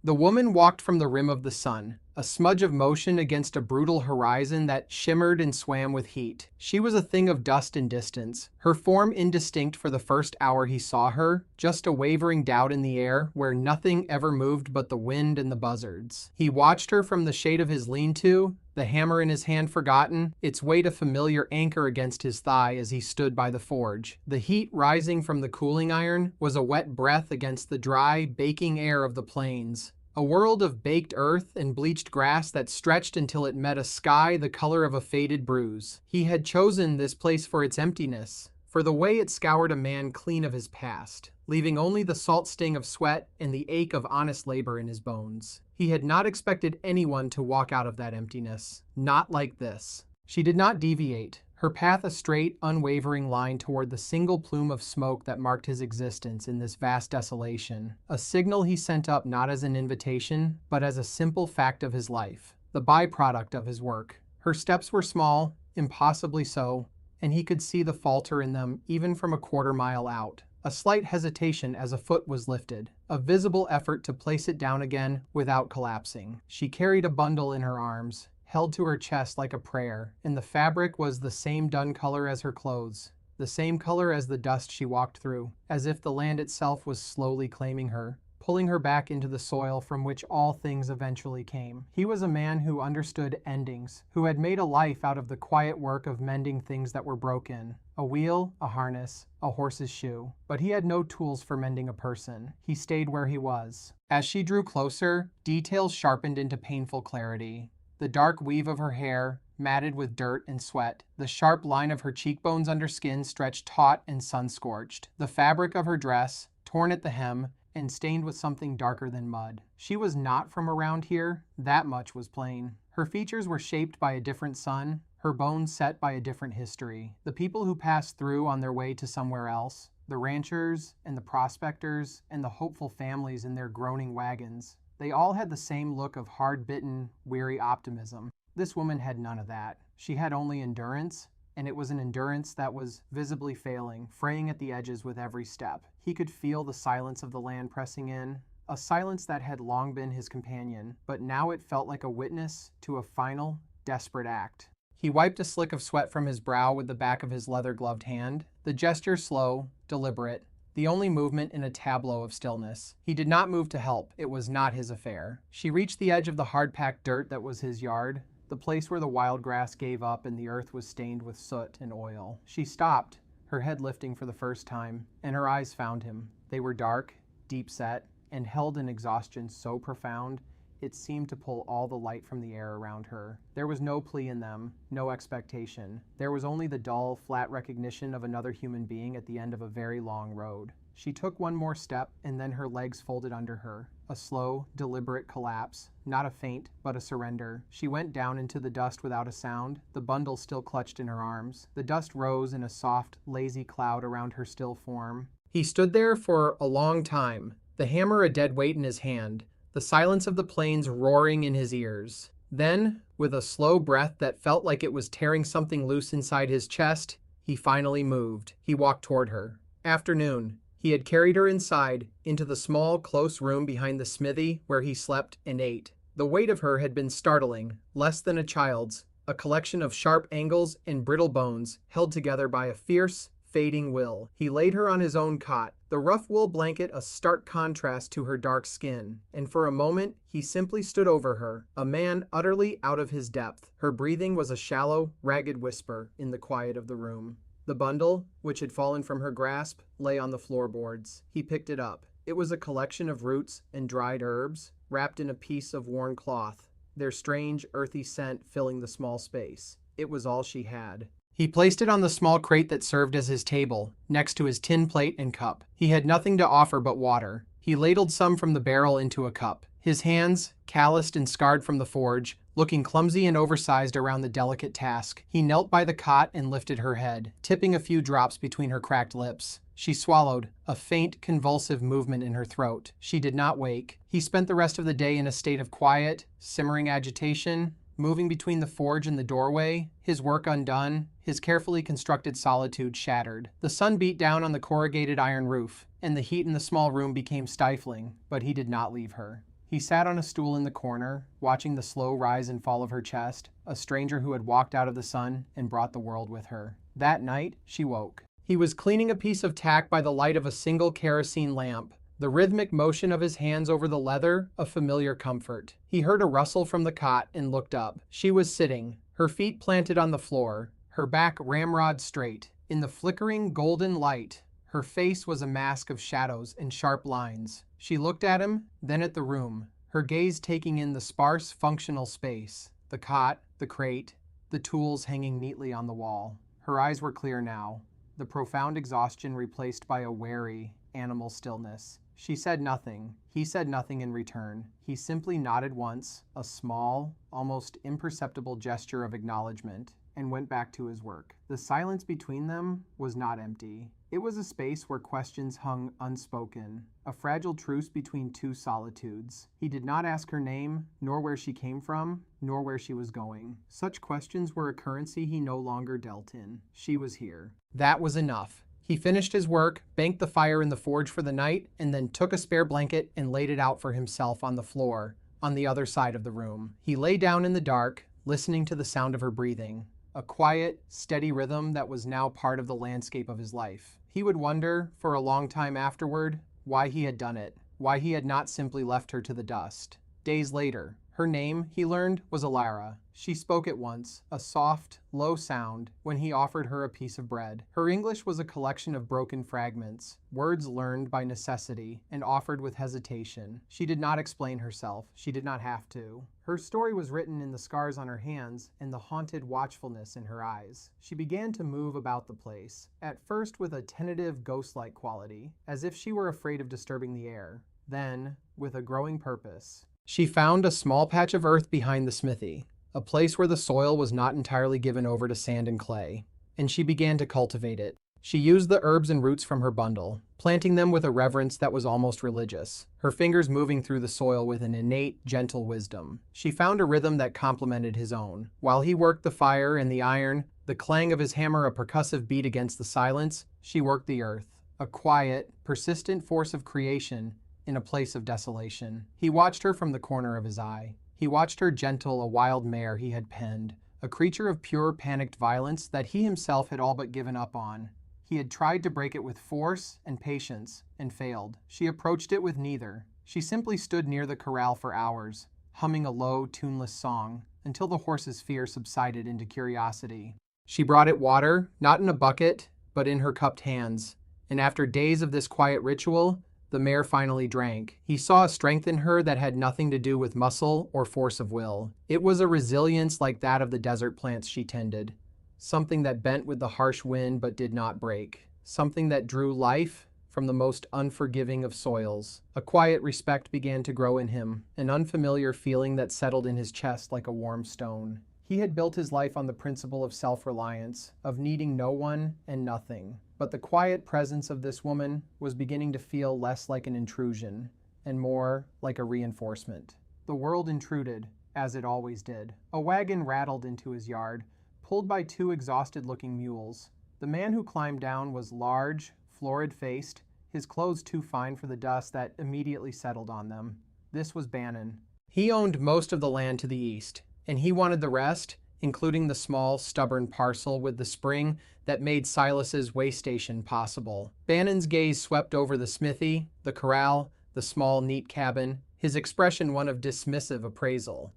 The woman walked from the rim of the sun, a smudge of motion against a brutal horizon that shimmered and swam with heat. She was a thing of dust and distance, her form indistinct for the first hour he saw her, just a wavering doubt in the air where nothing ever moved but the wind and the buzzards. He watched her from the shade of his lean-to, the hammer in his hand forgotten, its weight a familiar anchor against his thigh as he stood by the forge. The heat rising from the cooling iron was a wet breath against the dry, baking air of the plains. A world of baked earth and bleached grass that stretched until it met a sky the color of a faded bruise. He had chosen this place for its emptiness, for the way it scoured a man clean of his past, leaving only the salt sting of sweat and the ache of honest labor in his bones. He had not expected anyone to walk out of that emptiness. Not like this. She did not deviate, her path a straight, unwavering line toward the single plume of smoke that marked his existence in this vast desolation. A signal he sent up not as an invitation, but as a simple fact of his life, the byproduct of his work. Her steps were small, impossibly so, and he could see the falter in them even from a quarter-mile out. A slight hesitation as a foot was lifted, a visible effort to place it down again without collapsing. She carried a bundle in her arms, held to her chest like a prayer, and the fabric was the same dun color as her clothes, the same color as the dust she walked through, as if the land itself was slowly claiming her, pulling her back into the soil from which all things eventually came. He was a man who understood endings, who had made a life out of the quiet work of mending things that were broken. A wheel, a harness, a horse's shoe. But he had no tools for mending a person. He stayed where he was. As she drew closer, details sharpened into painful clarity. The dark weave of her hair, matted with dirt and sweat. The sharp line of her cheekbones under skin stretched taut and sun-scorched. The fabric of her dress, torn at the hem, and stained with something darker than mud. She was not from around here, that much was plain. Her features were shaped by a different sun, her bones set by a different history. The people who passed through on their way to somewhere else, the ranchers and the prospectors and the hopeful families in their groaning wagons, they all had the same look of hard-bitten, weary optimism. This woman had none of that. She had only endurance, and it was an endurance that was visibly failing, fraying at the edges with every step. He could feel the silence of the land pressing in, a silence that had long been his companion, but now it felt like a witness to a final, desperate act. He wiped a slick of sweat from his brow with the back of his leather-gloved hand, the gesture slow, deliberate, the only movement in a tableau of stillness. He did not move to help. It was not his affair. She reached the edge of the hard-packed dirt that was his yard, the place where the wild grass gave up and the earth was stained with soot and oil. She stopped, her head lifting for the first time, and her eyes found him. They were dark, deep-set, and held in exhaustion so profound it seemed to pull all the light from the air around her. There was no plea in them, no expectation. There was only the dull, flat recognition of another human being at the end of a very long road. She took one more step, and then her legs folded under her. A slow, deliberate collapse. Not a faint, but a surrender. She went down into the dust without a sound, the bundle still clutched in her arms. The dust rose in a soft, lazy cloud around her still form. He stood there for a long time, the hammer a dead weight in his hand, the silence of the plains roaring in his ears. Then, with a slow breath that felt like it was tearing something loose inside his chest, he finally moved. He walked toward her. Afternoon. He had carried her inside, into the small, close room behind the smithy where he slept and ate. The weight of her had been startling, less than a child's, a collection of sharp angles and brittle bones held together by a fierce, fading will. He laid her on his own cot, the rough wool blanket a stark contrast to her dark skin, and for a moment he simply stood over her, a man utterly out of his depth. Her breathing was a shallow, ragged whisper in the quiet of the room. The bundle, which had fallen from her grasp, lay on the floorboards. He picked it up. It was a collection of roots and dried herbs, wrapped in a piece of worn cloth, their strange, earthy scent filling the small space. It was all she had. He placed it on the small crate that served as his table, next to his tin plate and cup. He had nothing to offer but water. He ladled some from the barrel into a cup. His hands, calloused and scarred from the forge, looking clumsy and oversized around the delicate task. He knelt by the cot and lifted her head, tipping a few drops between her cracked lips. She swallowed, a faint, convulsive movement in her throat. She did not wake. He spent the rest of the day in a state of quiet, simmering agitation, moving between the forge and the doorway, his work undone, his carefully constructed solitude shattered. The sun beat down on the corrugated iron roof, and the heat in the small room became stifling, but he did not leave her. He sat on a stool in the corner, watching the slow rise and fall of her chest, a stranger who had walked out of the sun and brought the world with her. That night, she woke. He was cleaning a piece of tack by the light of a single kerosene lamp, the rhythmic motion of his hands over the leather a familiar comfort. He heard a rustle from the cot and looked up. She was sitting, her feet planted on the floor, her back ramrod straight. In the flickering golden light, her face was a mask of shadows and sharp lines. She looked at him, then at the room, her gaze taking in the sparse, functional space. The cot, the crate, the tools hanging neatly on the wall. Her eyes were clear now, the profound exhaustion replaced by a wary, animal stillness. She said nothing. He said nothing in return. He simply nodded once, a small, almost imperceptible gesture of acknowledgement, and went back to his work. The silence between them was not empty. It was a space where questions hung unspoken, a fragile truce between two solitudes. He did not ask her name, nor where she came from, nor where she was going. Such questions were a currency he no longer dealt in. She was here. That was enough. He finished his work, banked the fire in the forge for the night, and then took a spare blanket and laid it out for himself on the floor, on the other side of the room. He lay down in the dark, listening to the sound of her breathing, a quiet, steady rhythm that was now part of the landscape of his life. He would wonder, for a long time afterward, why he had done it, why he had not simply left her to the dust. Days later, her name, he learned, was Alara. She spoke at once, a soft, low sound, when he offered her a piece of bread. Her English was a collection of broken fragments, words learned by necessity and offered with hesitation. She did not explain herself. She did not have to. Her story was written in the scars on her hands and the haunted watchfulness in her eyes. She began to move about the place, at first with a tentative ghost-like quality, as if she were afraid of disturbing the air. Then, with a growing purpose, she found a small patch of earth behind the smithy, a place where the soil was not entirely given over to sand and clay, and she began to cultivate it. She used the herbs and roots from her bundle, planting them with a reverence that was almost religious, her fingers moving through the soil with an innate, gentle wisdom. She found a rhythm that complemented his own. While he worked the fire and the iron, the clang of his hammer a percussive beat against the silence, she worked the earth, a quiet, persistent force of creation in a place of desolation. He watched her from the corner of his eye. He watched her gentle, a wild mare he had penned, a creature of pure panicked violence that he himself had all but given up on. He had tried to break it with force and patience, and failed. She approached it with neither. She simply stood near the corral for hours, humming a low, tuneless song, until the horse's fear subsided into curiosity. She brought it water, not in a bucket, but in her cupped hands, and after days of this quiet ritual, the mare finally drank. He saw a strength in her that had nothing to do with muscle or force of will. It was a resilience like that of the desert plants she tended, something that bent with the harsh wind but did not break, something that drew life from the most unforgiving of soils. A quiet respect began to grow in him, an unfamiliar feeling that settled in his chest like a warm stone. He had built his life on the principle of self-reliance, of needing no one and nothing. But the quiet presence of this woman was beginning to feel less like an intrusion and more like a reinforcement. The world intruded, as it always did. A wagon rattled into his yard, pulled by two exhausted-looking mules. The man who climbed down was large, florid-faced, his clothes too fine for the dust that immediately settled on them. This was Bannon. He owned most of the land to the east, and he wanted the rest, including the small, stubborn parcel with the spring that made Silas's way station possible. Bannon's gaze swept over the smithy, the corral, the small, neat cabin, his expression one of dismissive appraisal.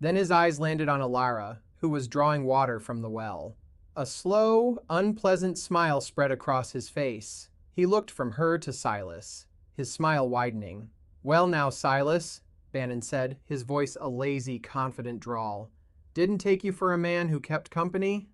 Then his eyes landed on Alara, who was drawing water from the well. A slow, unpleasant smile spread across his face. He looked from her to Silas, his smile widening. "Well now, Silas," Bannon said, his voice a lazy, confident drawl. "Didn't take you for a man who kept company?"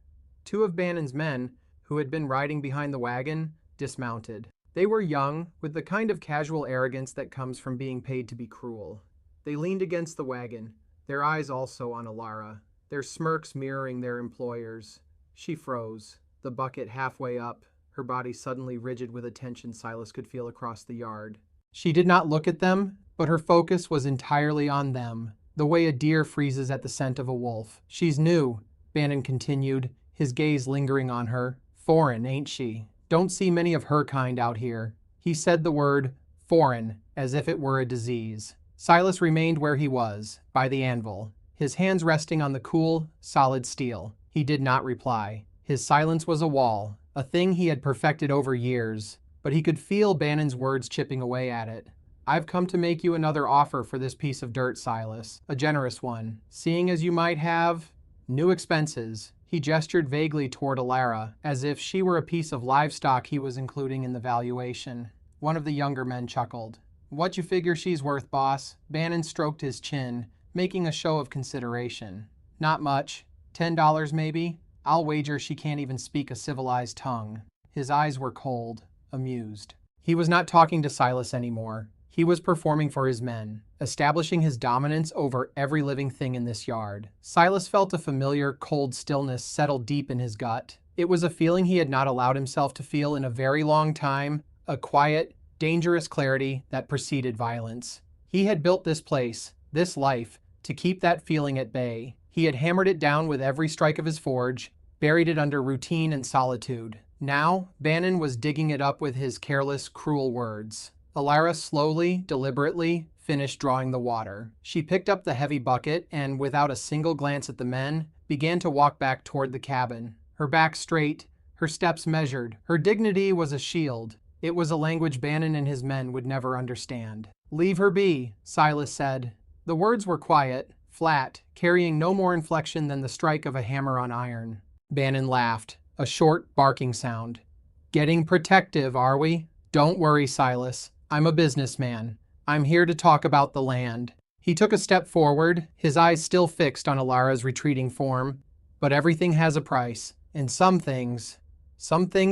Two of Bannon's men, who had been riding behind the wagon, dismounted. They were young, with the kind of casual arrogance that comes from being paid to be cruel. They leaned against the wagon, their eyes also on Alara, their smirks mirroring their employers. She froze, the bucket halfway up, her body suddenly rigid with a tension Silas could feel across the yard. She did not look at them, but her focus was entirely on them, the way a deer freezes at the scent of a wolf. "She's new," Bannon continued, his gaze lingering on her. "Foreign, ain't she? Don't see many of her kind out here." He said the word, foreign, as if it were a disease. Silas remained where he was, by the anvil, his hands resting on the cool, solid steel. He did not reply. His silence was a wall, a thing he had perfected over years, but he could feel Bannon's words chipping away at it. I've come to make you another offer for this piece of dirt, Silas, a generous one, seeing as you might have new expenses. He gestured vaguely toward Alara, as if she were a piece of livestock he was including in the valuation. One of the younger men chuckled. What you figure she's worth, boss? Bannon stroked his chin, making a show of consideration. Not much. $10 maybe? I'll wager she can't even speak a civilized tongue. His eyes were cold, amused. He was not talking to Silas anymore. He was performing for his men, establishing his dominance over every living thing in this yard. Silas felt a familiar, cold stillness settle deep in his gut. It was a feeling he had not allowed himself to feel in a very long time, a quiet, dangerous clarity that preceded violence. He had built this place, this life, to keep that feeling at bay. He had hammered it down with every strike of his forge, buried it under routine and solitude. Now, Bannon was digging it up with his careless, cruel words. Alara slowly, deliberately, finished drawing the water. She picked up the heavy bucket and, without a single glance at the men, began to walk back toward the cabin. Her back straight, her steps measured. Her dignity was a shield. It was a language Bannon and his men would never understand. "Leave her be," Silas said. The words were quiet, flat, carrying no more inflection than the strike of a hammer on iron. Bannon laughed, a short, barking sound. "Getting protective, are we? Don't worry, Silas. I'm a businessman. I'm here to talk about the land." He took a step forward, his eyes still fixed on Alara's retreating form. "But everything has a price, and some things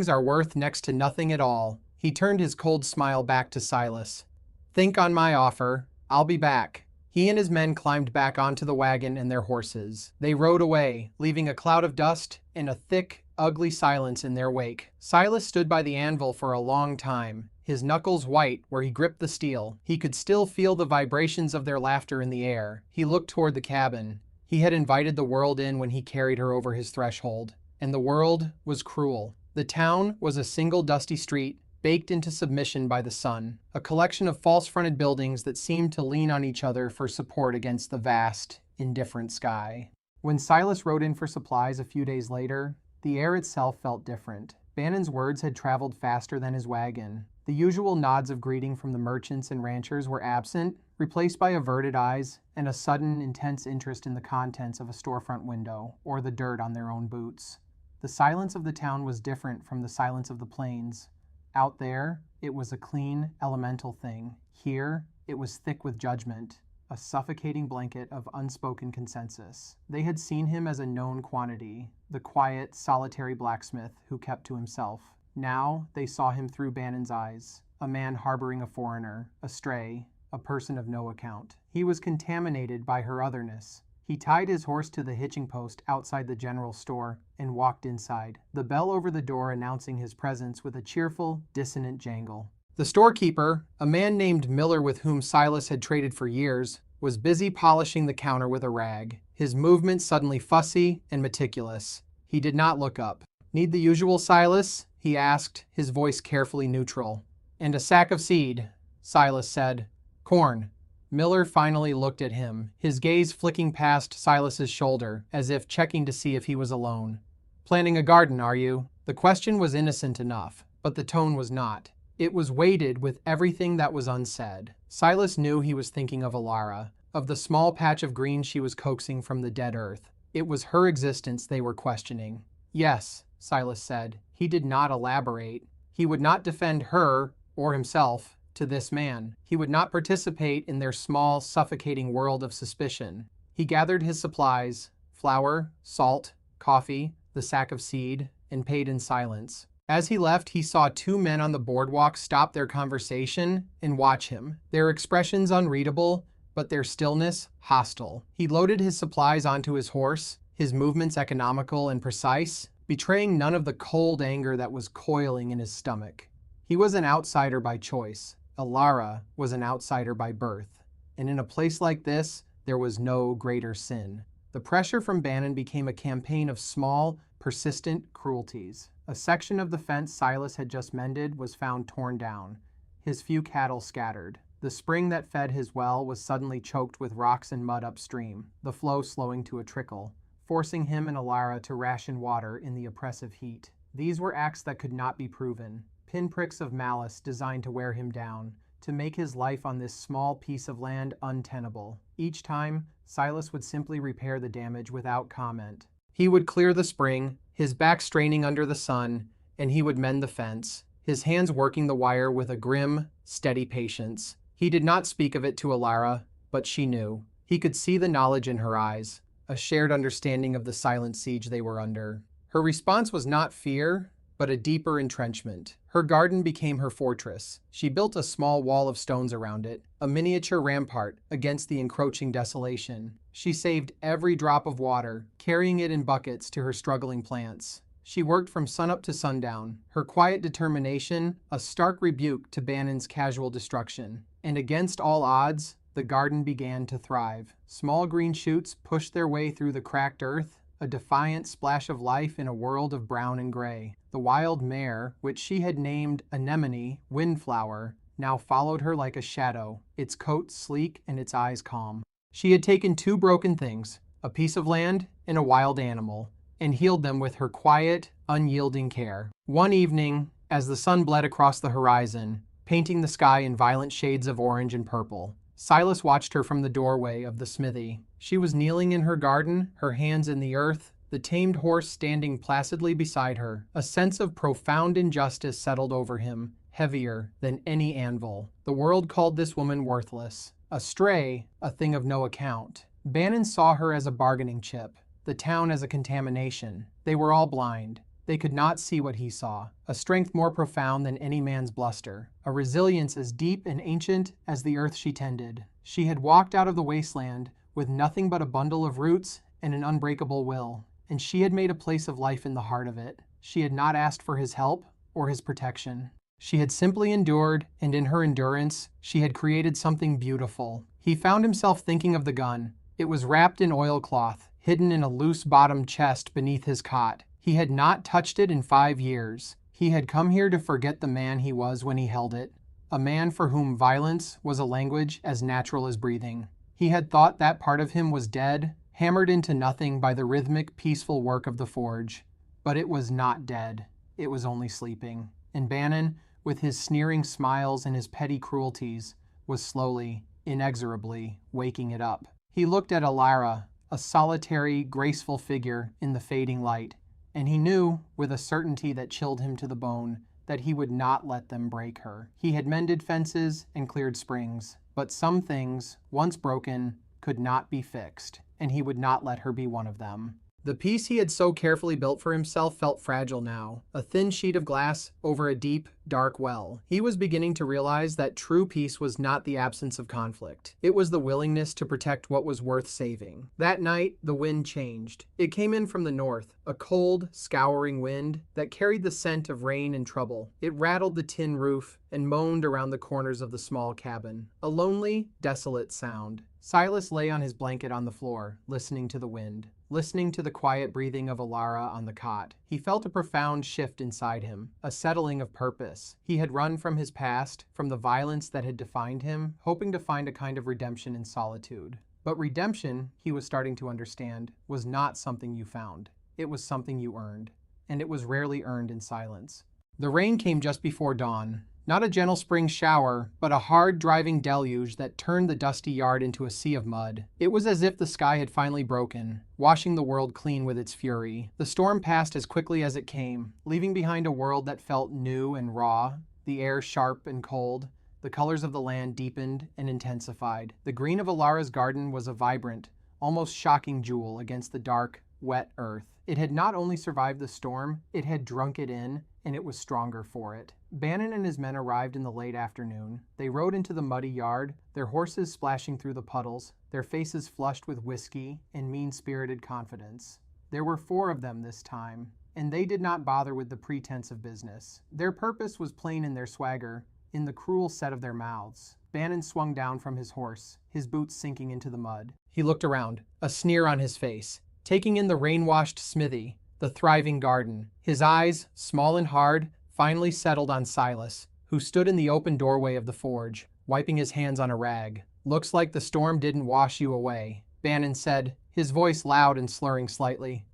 are worth next to nothing at all." He turned his cold smile back to Silas. "Think on my offer. I'll be back." He and his men climbed back onto the wagon and their horses. They rode away, leaving a cloud of dust and a thick, ugly silence in their wake. Silas stood by the anvil for a long time, his knuckles white where he gripped the steel. He could still feel the vibrations of their laughter in the air. He looked toward the cabin. He had invited the world in when he carried her over his threshold. And the world was cruel. The town was a single dusty street, baked into submission by the sun, a collection of false-fronted buildings that seemed to lean on each other for support against the vast, indifferent sky. When Silas rode in for supplies a few days later, the air itself felt different. Bannon's words had traveled faster than his wagon. The usual nods of greeting from the merchants and ranchers were absent, replaced by averted eyes and a sudden, intense interest in the contents of a storefront window or the dirt on their own boots. The silence of the town was different from the silence of the plains. Out there, it was a clean, elemental thing. Here, it was thick with judgment, a suffocating blanket of unspoken consensus. They had seen him as a known quantity, the quiet, solitary blacksmith who kept to himself. Now, they saw him through Bannon's eyes, a man harboring a foreigner, a stray, a person of no account. He was contaminated by her otherness. He tied his horse to the hitching post outside the general store and walked inside, the bell over the door announcing his presence with a cheerful, dissonant jangle. The storekeeper, a man named Miller with whom Silas had traded for years, was busy polishing the counter with a rag, his movements suddenly fussy and meticulous. He did not look up. "Need the usual, Silas?" he asked, his voice carefully neutral. "And a sack of seed," Silas said. "Corn." Miller finally looked at him, his gaze flicking past Silas's shoulder, as if checking to see if he was alone. "Planting a garden, are you?" The question was innocent enough, but the tone was not. It was weighted with everything that was unsaid. Silas knew he was thinking of Alara, of the small patch of green she was coaxing from the dead earth. It was her existence they were questioning. "Yes," Silas said. He did not elaborate. He would not defend her, or himself, to this man. He would not participate in their small, suffocating world of suspicion. He gathered his supplies, flour, salt, coffee, the sack of seed, and paid in silence. As he left, he saw two men on the boardwalk stop their conversation and watch him, their expressions unreadable, but their stillness hostile. He loaded his supplies onto his horse, his movements economical and precise, betraying none of the cold anger that was coiling in his stomach. He was an outsider by choice. Alara was an outsider by birth, and in a place like this, there was no greater sin. The pressure from Bannon became a campaign of small, persistent cruelties. A section of the fence Silas had just mended was found torn down, his few cattle scattered. The spring that fed his well was suddenly choked with rocks and mud upstream, the flow slowing to a trickle, forcing him and Alara to ration water in the oppressive heat. These were acts that could not be proven, pinpricks of malice designed to wear him down, to make his life on this small piece of land untenable. Each time, Silas would simply repair the damage without comment. He would clear the spring, his back straining under the sun, and he would mend the fence, his hands working the wire with a grim, steady patience. He did not speak of it to Alara, but she knew. He could see the knowledge in her eyes, a shared understanding of the silent siege they were under. Her response was not fear, but a deeper entrenchment. Her garden became her fortress. She built a small wall of stones around it, a miniature rampart against the encroaching desolation. She saved every drop of water, carrying it in buckets to her struggling plants. She worked from sunup to sundown, her quiet determination a stark rebuke to Bannon's casual destruction. And against all odds, the garden began to thrive. Small green shoots pushed their way through the cracked earth, a defiant splash of life in a world of brown and gray. The wild mare, which she had named Anemone, Windflower, now followed her like a shadow, its coat sleek and its eyes calm. She had taken two broken things, a piece of land and a wild animal, and healed them with her quiet, unyielding care. One evening, as the sun bled across the horizon, painting the sky in violent shades of orange and purple, Silas watched her from the doorway of the smithy. She was kneeling in her garden, her hands in the earth, the tamed horse standing placidly beside her. A sense of profound injustice settled over him, heavier than any anvil. The world called this woman worthless, a stray, a thing of no account. Bannon saw her as a bargaining chip, the town as a contamination. They were all blind. They could not see what he saw, a strength more profound than any man's bluster, a resilience as deep and ancient as the earth she tended. She had walked out of the wasteland with nothing but a bundle of roots and an unbreakable will, and she had made a place of life in the heart of it. She had not asked for his help or his protection. She had simply endured, and in her endurance, she had created something beautiful. He found himself thinking of the gun. It was wrapped in oilcloth, hidden in a loose-bottomed chest beneath his cot. He had not touched it in 5 years. He had come here to forget the man he was when he held it, a man for whom violence was a language as natural as breathing. He had thought that part of him was dead, hammered into nothing by the rhythmic, peaceful work of the forge. But it was not dead. It was only sleeping. And Bannon, with his sneering smiles and his petty cruelties, was slowly, inexorably waking it up. He looked at Alara, a solitary, graceful figure in the fading light, and he knew, with a certainty that chilled him to the bone, that he would not let them break her. He had mended fences and cleared springs, but some things, once broken, could not be fixed, and he would not let her be one of them. The piece he had so carefully built for himself felt fragile now, a thin sheet of glass over a deep, dark well. He was beginning to realize that true peace was not the absence of conflict. It was the willingness to protect what was worth saving. That night, the wind changed. It came in from the north, a cold, scouring wind that carried the scent of rain and trouble. It rattled the tin roof and moaned around the corners of the small cabin, a lonely, desolate sound. Silas lay on his blanket on the floor, listening to the wind, listening to the quiet breathing of Alara on the cot. He felt a profound shift inside him, a settling of purpose. He had run from his past, from the violence that had defined him, hoping to find a kind of redemption in solitude. But redemption, he was starting to understand, was not something you found. It was something you earned, and it was rarely earned in silence. The rain came just before dawn. Not a gentle spring shower, but a hard, driving deluge that turned the dusty yard into a sea of mud. It was as if the sky had finally broken, washing the world clean with its fury. The storm passed as quickly as it came, leaving behind a world that felt new and raw, the air sharp and cold. The colors of the land deepened and intensified. The green of Alara's garden was a vibrant, almost shocking jewel against the dark, wet earth. It had not only survived the storm, it had drunk it in, and it was stronger for it. Bannon and his men arrived in the late afternoon. They rode into the muddy yard, their horses splashing through the puddles, their faces flushed with whiskey and mean-spirited confidence. There were 4 of them this time, and they did not bother with the pretense of business. Their purpose was plain in their swagger, in the cruel set of their mouths. Bannon swung down from his horse, his boots sinking into the mud. He looked around, a sneer on his face, taking in the rain-washed smithy, the thriving garden. His eyes, small and hard, finally settled on Silas, who stood in the open doorway of the forge, wiping his hands on a rag. "Looks like the storm didn't wash you away," Bannon said, his voice loud and slurring slightly.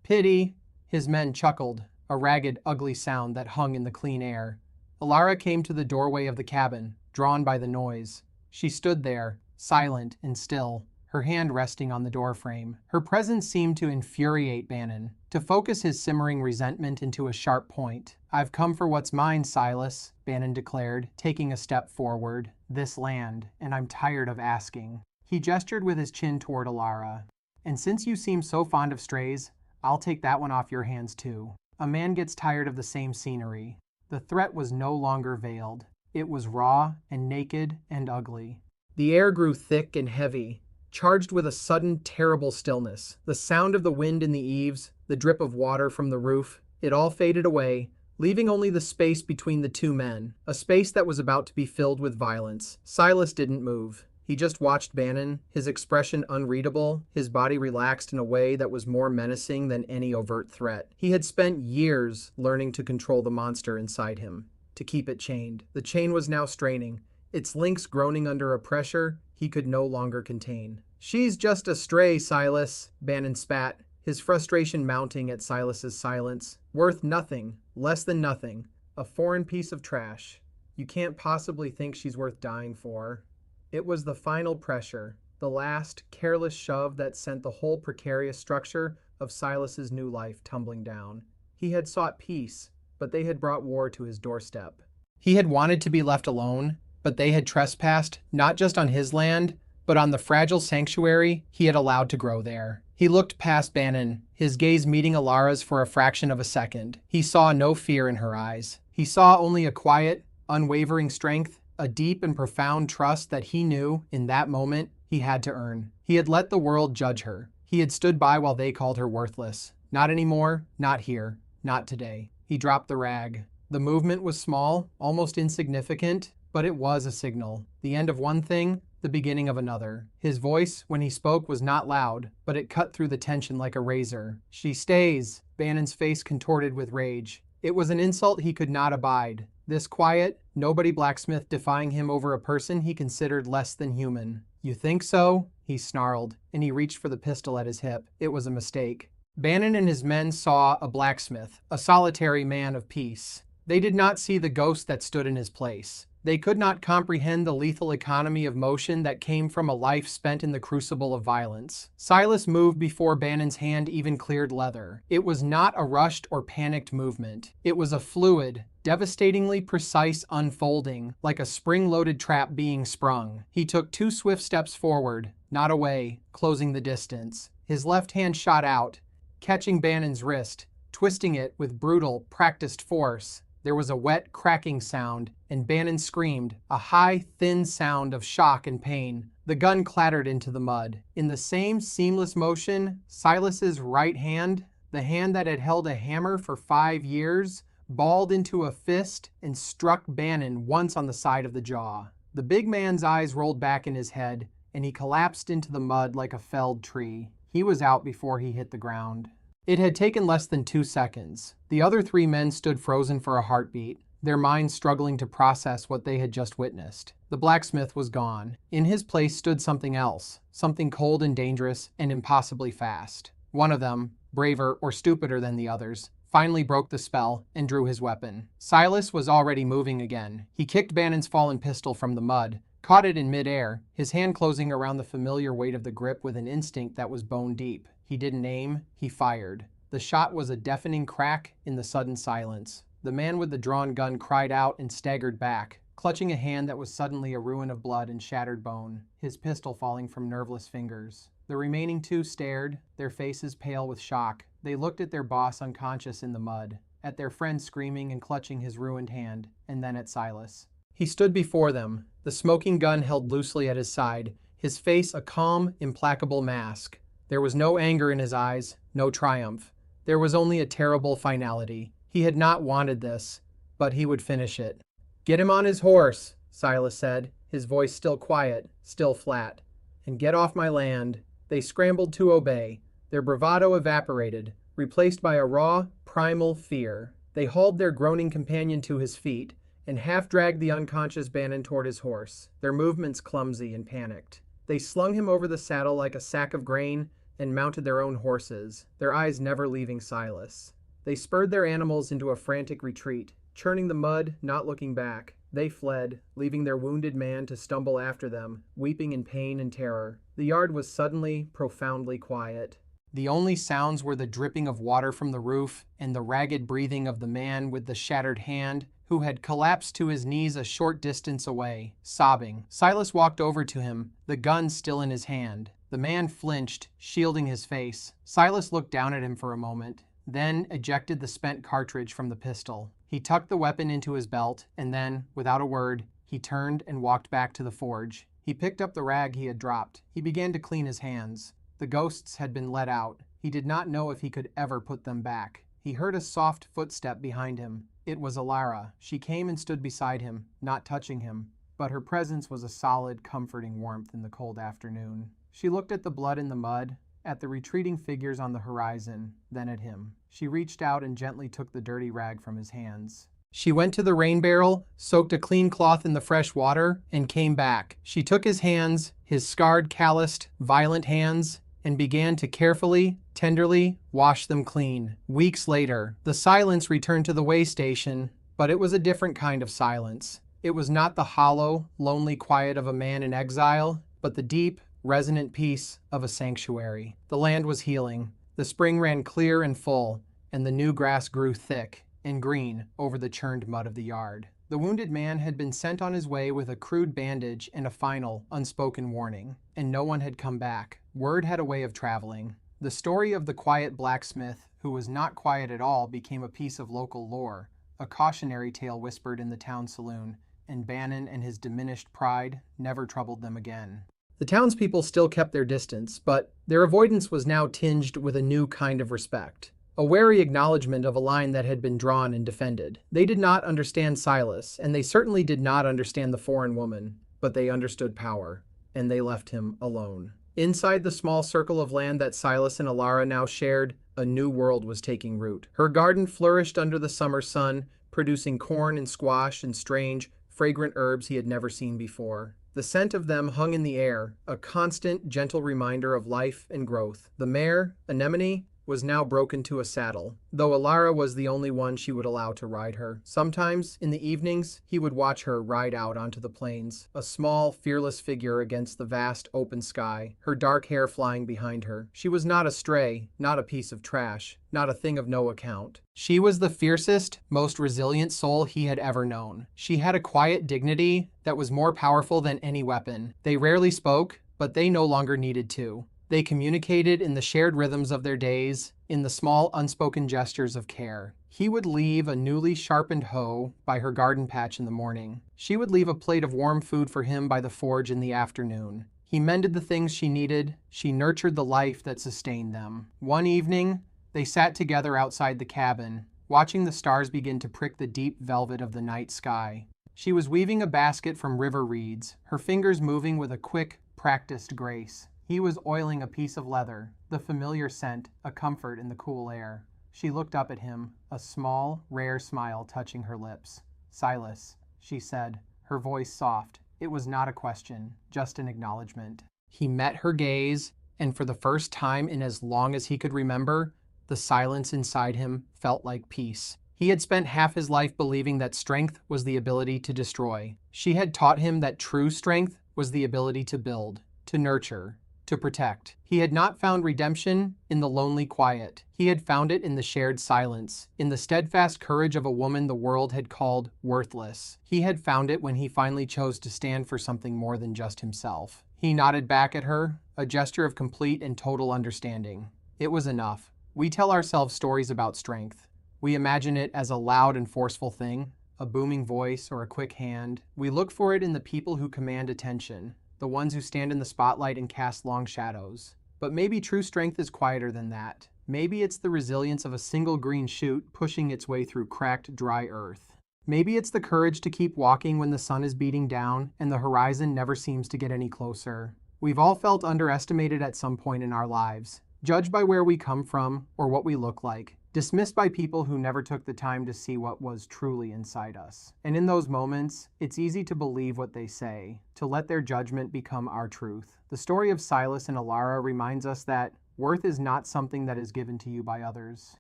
"Pity," his men chuckled, a ragged, ugly sound that hung in the clean air. Alara came to the doorway of the cabin, drawn by the noise. She stood there, silent and still, her hand resting on the doorframe. Her presence seemed to infuriate Bannon, to focus his simmering resentment into a sharp point. "I've come for what's mine, Silas," Bannon declared, taking a step forward. "This land, and I'm tired of asking." He gestured with his chin toward Alara. "And since you seem so fond of strays, I'll take that one off your hands too." A man gets tired of the same scenery. The threat was no longer veiled. It was raw and naked and ugly. The air grew thick and heavy, charged with a sudden, terrible stillness. The sound of the wind in the eaves, the drip of water from the roof, it all faded away, leaving only the space between the two men, a space that was about to be filled with violence. Silas didn't move. He just watched Bannon, his expression unreadable, his body relaxed in a way that was more menacing than any overt threat. He had spent years learning to control the monster inside him, to keep it chained. The chain was now straining, its links groaning under a pressure he could no longer contain. "She's just a stray, Silas," Bannon spat, his frustration mounting at Silas's silence. "Worth nothing, less than nothing, a foreign piece of trash. You can't possibly think she's worth dying for." It was the final pressure, the last, careless shove that sent the whole precarious structure of Silas's new life tumbling down. He had sought peace, but they had brought war to his doorstep. He had wanted to be left alone, but they had trespassed, not just on his land, but on the fragile sanctuary he had allowed to grow there. He looked past Bannon, his gaze meeting Alara's for a fraction of a second. He saw no fear in her eyes. He saw only a quiet, unwavering strength, a deep and profound trust that he knew, in that moment, he had to earn. He had let the world judge her. He had stood by while they called her worthless. Not anymore, not here, not today. He dropped the rag. The movement was small, almost insignificant, but it was a signal. The end of one thing, the beginning of another. His voice, when he spoke, was not loud, but it cut through the tension like a razor. "She stays," Bannon's face contorted with rage. It was an insult he could not abide. This quiet, nobody blacksmith defying him over a person he considered less than human. "You think so?" he snarled, and he reached for the pistol at his hip. It was a mistake. Bannon and his men saw a blacksmith, a solitary man of peace. They did not see the ghost that stood in his place. They could not comprehend the lethal economy of motion that came from a life spent in the crucible of violence. Silas moved before Bannon's hand even cleared leather. It was not a rushed or panicked movement. It was a fluid, devastatingly precise unfolding, like a spring-loaded trap being sprung. He took 2 swift steps forward, not away, closing the distance. His left hand shot out, catching Bannon's wrist, twisting it with brutal, practiced force. There was a wet, cracking sound, and Bannon screamed, a high, thin sound of shock and pain. The gun clattered into the mud. In the same seamless motion, Silas's right hand, the hand that had held a hammer for 5 years, balled into a fist and struck Bannon once on the side of the jaw. The big man's eyes rolled back in his head, and he collapsed into the mud like a felled tree. He was out before he hit the ground. It had taken less than 2 seconds. The other 3 men stood frozen for a heartbeat, their minds struggling to process what they had just witnessed. The blacksmith was gone. In his place stood something else, something cold and dangerous and impossibly fast. One of them, braver or stupider than the others, finally broke the spell and drew his weapon. Silas was already moving again. He kicked Bannon's fallen pistol from the mud, caught it in midair, his hand closing around the familiar weight of the grip with an instinct that was bone deep. He didn't aim, he fired. The shot was a deafening crack in the sudden silence. The man with the drawn gun cried out and staggered back, clutching a hand that was suddenly a ruin of blood and shattered bone, his pistol falling from nerveless fingers. The remaining 2 stared, their faces pale with shock. They looked at their boss unconscious in the mud, at their friend screaming and clutching his ruined hand, and then at Silas. He stood before them, the smoking gun held loosely at his side, his face a calm, implacable mask. There was no anger in his eyes, no triumph. There was only a terrible finality. He had not wanted this, but he would finish it. "Get him on his horse," Silas said, his voice still quiet, still flat. "And get off my land." They scrambled to obey, their bravado evaporated, replaced by a raw, primal fear. They hauled their groaning companion to his feet, and half-dragged the unconscious Bannon toward his horse, their movements clumsy and panicked. They slung him over the saddle like a sack of grain and mounted their own horses, their eyes never leaving Silas. They spurred their animals into a frantic retreat, churning the mud, not looking back. They fled, leaving their wounded man to stumble after them, weeping in pain and terror. The yard was suddenly, profoundly quiet. The only sounds were the dripping of water from the roof and the ragged breathing of the man with the shattered hand, who had collapsed to his knees a short distance away, sobbing. Silas walked over to him, the gun still in his hand. The man flinched, shielding his face. Silas looked down at him for a moment, then ejected the spent cartridge from the pistol. He tucked the weapon into his belt, and then, without a word, he turned and walked back to the forge. He picked up the rag he had dropped. He began to clean his hands. The ghosts had been let out. He did not know if he could ever put them back. He heard a soft footstep behind him. It was Alara. She came and stood beside him, not touching him, but her presence was a solid, comforting warmth in the cold afternoon. She looked at the blood in the mud, at the retreating figures on the horizon, then at him. She reached out and gently took the dirty rag from his hands. She went to the rain barrel, soaked a clean cloth in the fresh water, and came back. She took his hands, his scarred, calloused, violent hands, and began to carefully, tenderly wash them clean. Weeks later, the silence returned to the way station, but it was a different kind of silence. It was not the hollow, lonely quiet of a man in exile, but the deep, resonant peace of a sanctuary. The land was healing. The spring ran clear and full, and the new grass grew thick and green over the churned mud of the yard. The wounded man had been sent on his way with a crude bandage and a final, unspoken warning, and no one had come back. Word had a way of traveling. The story of the quiet blacksmith, who was not quiet at all, became a piece of local lore, a cautionary tale whispered in the town saloon, and Bannon and his diminished pride never troubled them again. The townspeople still kept their distance, but their avoidance was now tinged with a new kind of respect, a wary acknowledgement of a line that had been drawn and defended. They did not understand Silas, and they certainly did not understand the foreign woman, but they understood power, and they left him alone. Inside the small circle of land that Silas and Alara now shared, a new world was taking root. Her garden flourished under the summer sun, producing corn and squash and strange, fragrant herbs he had never seen before. The scent of them hung in the air, a constant, gentle reminder of life and growth. The mare, Anemone, was now broken to a saddle, though Alara was the only one she would allow to ride her. Sometimes, in the evenings, he would watch her ride out onto the plains, a small, fearless figure against the vast, open sky, her dark hair flying behind her. She was not a stray, not a piece of trash, not a thing of no account. She was the fiercest, most resilient soul he had ever known. She had a quiet dignity that was more powerful than any weapon. They rarely spoke, but they no longer needed to. They communicated in the shared rhythms of their days, in the small unspoken gestures of care. He would leave a newly sharpened hoe by her garden patch in the morning. She would leave a plate of warm food for him by the forge in the afternoon. He mended the things she needed. She nurtured the life that sustained them. One evening, they sat together outside the cabin, watching the stars begin to prick the deep velvet of the night sky. She was weaving a basket from river reeds, her fingers moving with a quick, practiced grace. He was oiling a piece of leather, the familiar scent, a comfort in the cool air. She looked up at him, a small, rare smile touching her lips. "Silas," she said, her voice soft. It was not a question, just an acknowledgement. He met her gaze, and for the first time in as long as he could remember, the silence inside him felt like peace. He had spent half his life believing that strength was the ability to destroy. She had taught him that true strength was the ability to build, to nurture, to protect. He had not found redemption in the lonely quiet. He had found it in the shared silence, in the steadfast courage of a woman the world had called worthless. He had found it when he finally chose to stand for something more than just himself. He nodded back at her, a gesture of complete and total understanding. It was enough. We tell ourselves stories about strength. We imagine it as a loud and forceful thing, a booming voice or a quick hand. We look for it in the people who command attention, the ones who stand in the spotlight and cast long shadows. But maybe true strength is quieter than that. Maybe it's the resilience of a single green shoot pushing its way through cracked, dry earth. Maybe it's the courage to keep walking when the sun is beating down and the horizon never seems to get any closer. We've all felt underestimated at some point in our lives, judged by where we come from or what we look like, dismissed by people who never took the time to see what was truly inside us. And in those moments, it's easy to believe what they say, to let their judgment become our truth. The story of Silas and Alara reminds us that worth is not something that is given to you by others.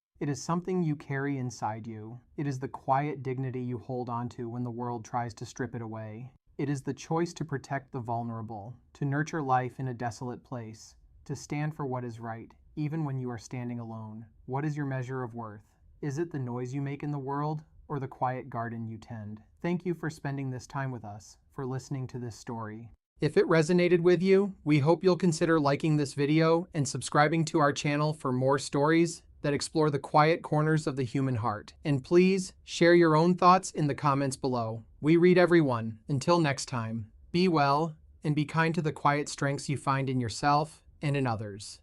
It is something you carry inside you. It is the quiet dignity you hold onto when the world tries to strip it away. It is the choice to protect the vulnerable, to nurture life in a desolate place, to stand for what is right, even when you are standing alone. What is your measure of worth? Is it the noise you make in the world, or the quiet garden you tend? Thank you for spending this time with us, for listening to this story. If it resonated with you, we hope you'll consider liking this video and subscribing to our channel for more stories that explore the quiet corners of the human heart. And please share your own thoughts in the comments below. We read every one. Until next time, be well and be kind to the quiet strengths you find in yourself and in others.